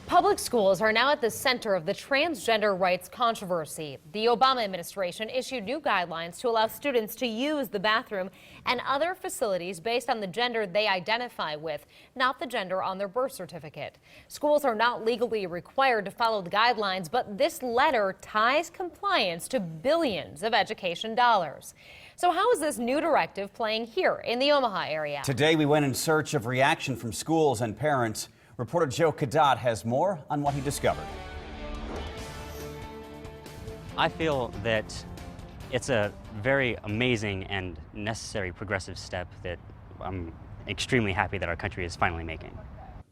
Public schools are now at the center of the transgender rights controversy. The Obama administration issued new guidelines to allow students to use the bathroom and other facilities based on the gender they identify with, not the gender on their birth certificate. Schools are not legally required to follow the guidelines, but this letter ties compliance to billions of education dollars. So how is this new directive playing here in the Omaha area? Today we went in search of reaction from schools and parents. Reporter Joe Cadat has more on what he discovered. I feel that it's a very amazing and necessary progressive step that I'm extremely happy that our country is finally making.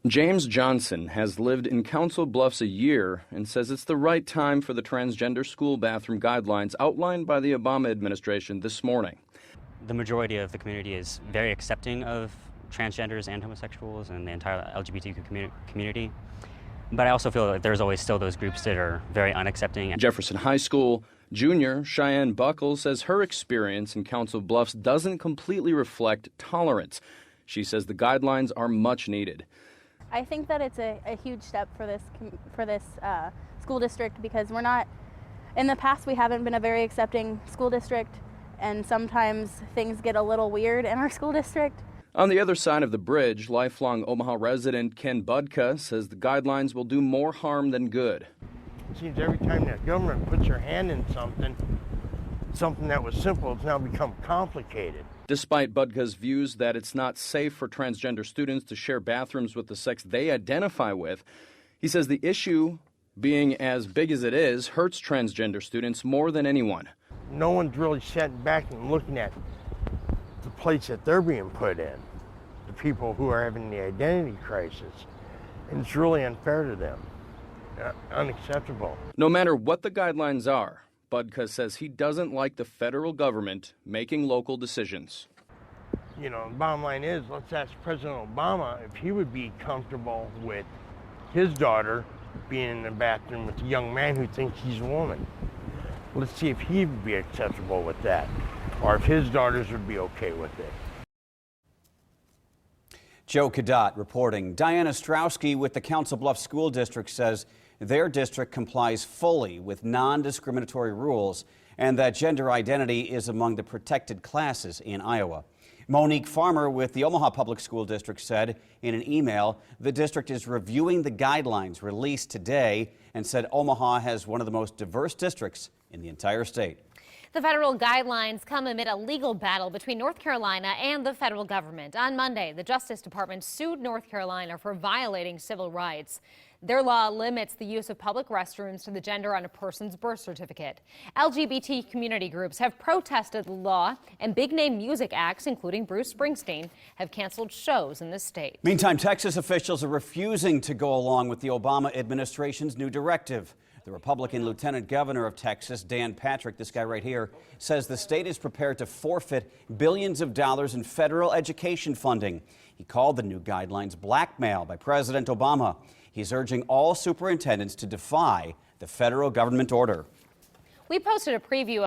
James Johnson has lived in Council Bluffs a year and says it's the right time for the transgender school bathroom guidelines outlined by the Obama administration this morning. The majority of the community is very accepting of transgenders and homosexuals and the entire LGBTQ community. But I also feel like there's always still those groups that are very unaccepting. Jefferson High School junior Cheyenne Buckles says her experience in Council Bluffs doesn't completely reflect tolerance. She says the guidelines are much needed. I think that it's a huge step for this school district, because we're not, in the past we haven't been a very accepting school district, and sometimes things get a little weird in our school district. On the other side of the bridge, lifelong Omaha resident Ken Budka says the guidelines will do more harm than good. It seems every time the government puts their hand in something that was simple, it's now become complicated. Despite Budka's views that it's not safe for transgender students to share bathrooms with the sex they identify with, he says the issue, being as big as it is, hurts transgender students more than anyone. No one's really sitting back and looking at the place that they're being put in, the people who are having the identity crisis, and it's really unfair to them, unacceptable. No matter what the guidelines are, Budka says he doesn't like the federal government making local decisions. You know, the bottom line is, let's ask President Obama if he would be comfortable with his daughter being in the bathroom with a young man who thinks he's a woman. Let's see if he would be acceptable with that, or if his daughters would be okay with it. Joe Cadat reporting. Diana Strowski with the Council Bluffs School District says their district complies fully with non-discriminatory rules and that gender identity is among the protected classes in Iowa. Monique Farmer with the Omaha Public School District said in an email the district is reviewing the guidelines released today and said Omaha has one of the most diverse districts in the entire state. The federal guidelines come amid a legal battle between North Carolina and the federal government. On Monday, the Justice Department sued North Carolina for violating civil rights. Their law limits the use of public restrooms to the gender on a person's birth certificate. LGBT community groups have protested the law, and big-name music acts, including Bruce Springsteen, have canceled shows in the state. Meantime, Texas officials are refusing to go along with the Obama administration's new directive. The Republican Lieutenant Governor of Texas, Dan Patrick, this guy right here, says the state is prepared to forfeit billions of dollars in federal education funding. He called the new guidelines blackmail by President Obama. He's urging all superintendents to defy the federal government order. We posted a preview